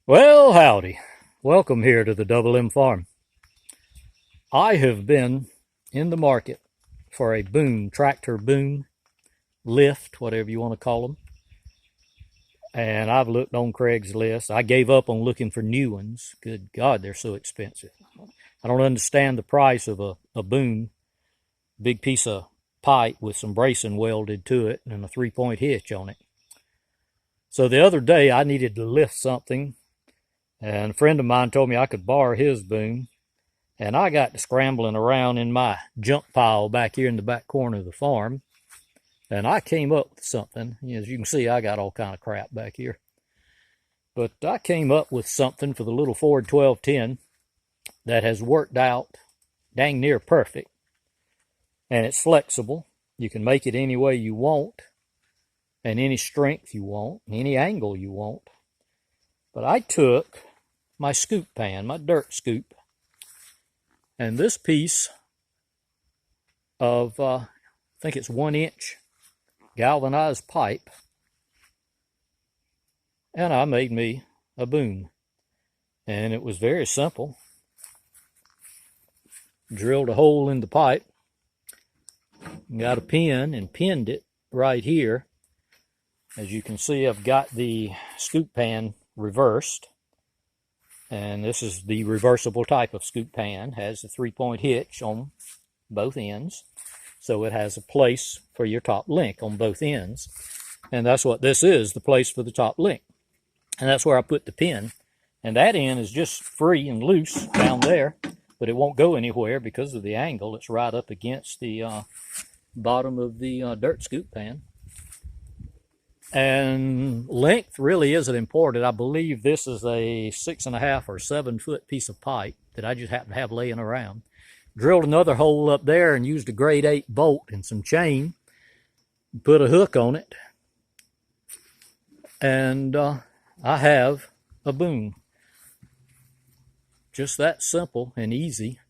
Well, howdy. Welcome here to the Double M Farm. I have been in the market for a boom, tractor boom, lift, whatever you want to call them. And I've looked on Craigslist. I gave up on looking for new ones. Good God, they're so expensive. I don't understand the price of a boom, big piece of pipe with some bracing welded to it and a 3-point hitch on it. So the other day I needed to lift something, and a friend of mine told me I could borrow his boom, and I got to scrambling around in my junk pile back here in the back corner of the farm, and I came up with something. As you can see, I got all kind of crap back here. But I came up with something for the little Ford 1210 that has worked out dang near perfect, and it's flexible. You can make it any way you want, and any strength you want, any angle you want. But I took my scoop pan, my dirt scoop, and this piece of, I think it's 1-inch galvanized pipe, and I made me a boom. And it was very simple. Drilled a hole in the pipe, got a pin and pinned it right here. As you can see, I've got the scoop pan reversed, and this is the reversible type of scoop pan. Has a 3-point hitch on both ends, so it has a place for your top link on both ends, and that's what this is, the place for the top link. And that's where I put the pin, and that end is just free and loose down there, but it won't go anywhere because of the angle. It's right up against the bottom of the dirt scoop pan. And length really isn't important. I believe this is a 6.5 or 7-foot piece of pipe that I just happen to have laying around. Drilled another hole up there and used a grade 8 bolt and some chain, put a hook on it, and I have a boom. Just that simple and easy.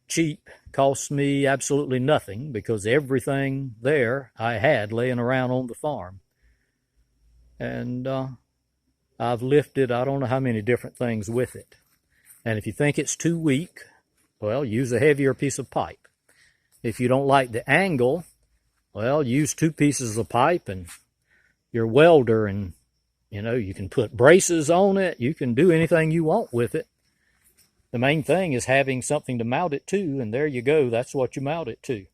Cheap. Cost me absolutely nothing because everything there I had laying around on the farm. And I've lifted I don't know how many different things with it. And if you think it's too weak, well, use a heavier piece of pipe. If you don't like the angle, well, use 2 pieces of pipe and your welder, and you can put braces on it. You can do anything you want with it. The main thing is having something to mount it to, and there you go. That's what you mount it to.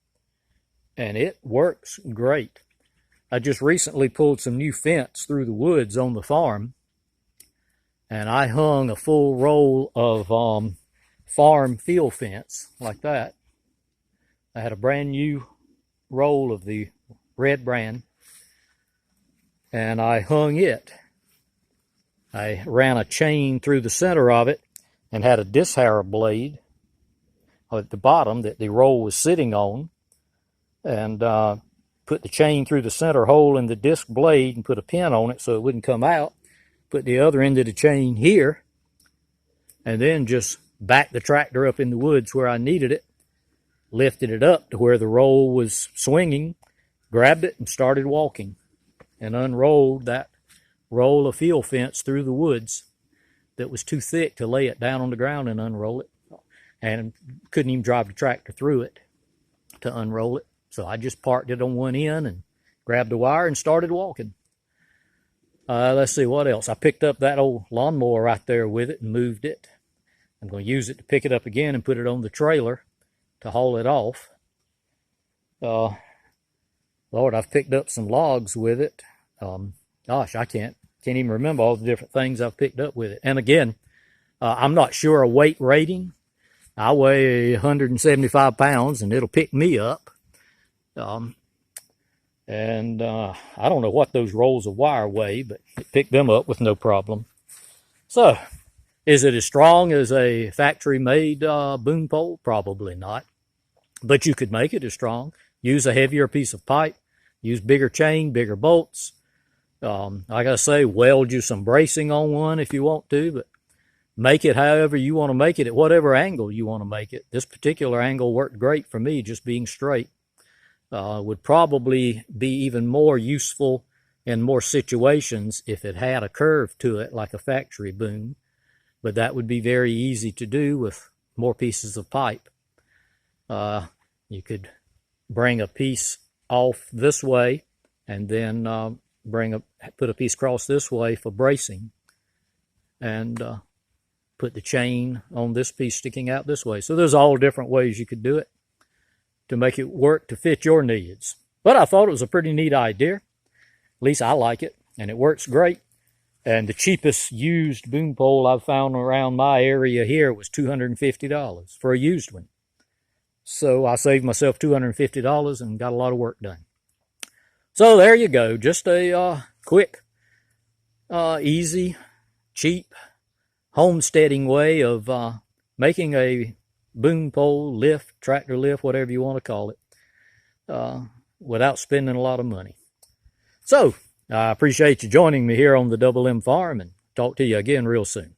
And it works great. I just recently pulled some new fence through the woods on the farm, and I hung a full roll of farm field fence like that. I had a brand new roll of the red brand, and I hung it. I ran a chain through the center of it and had a disc harrow blade at the bottom that the roll was sitting on, and put the chain through the center hole in the disc blade and put a pin on it so it wouldn't come out. Put the other end of the chain here, and then just backed the tractor up in the woods where I needed it, lifted it up to where the roll was swinging, grabbed it and started walking, and unrolled that roll of field fence through the woods that was too thick to lay it down on the ground and unroll it, and couldn't even drive the tractor through it to unroll it. So I just parked it on one end and grabbed the wire and started walking. Let's see what else. I picked up that old lawnmower right there with it and moved it. I'm going to use it to pick it up again and put it on the trailer to haul it off. Lord, I've picked up some logs with it. Gosh, I can't even remember all the different things I've picked up with it. And again, I'm not sure a weight rating. I weigh 175 pounds, and it'll pick me up. I don't know what those rolls of wire weigh, but it picked them up with no problem. So, is it as strong as a factory-made boom pole? Probably not. But you could make it as strong. Use a heavier piece of pipe. Use bigger chain, bigger bolts. Like I say, weld you some bracing on one if you want to, but make it however you want to make it, at whatever angle you want to make it. This particular angle worked great for me, just being straight. Would probably be even more useful in more situations if it had a curve to it like a factory boom, but that would be very easy to do with more pieces of pipe. You could bring a piece off this way and then put a piece across this way for bracing, and put the chain on this piece sticking out this way. So there's all different ways you could do it to make it work to fit your needs. But I thought it was a pretty neat idea. At least I like it, and it works great. And the cheapest used boom pole I've found around my area here was $250 for a used one. So I saved myself $250 and got a lot of work done. So there you go. Just a quick, easy, cheap, homesteading way of making a boom pole, lift, tractor lift, whatever you want to call it, without spending a lot of money. So I appreciate you joining me here on the Double M Farm, and talk to you again real soon.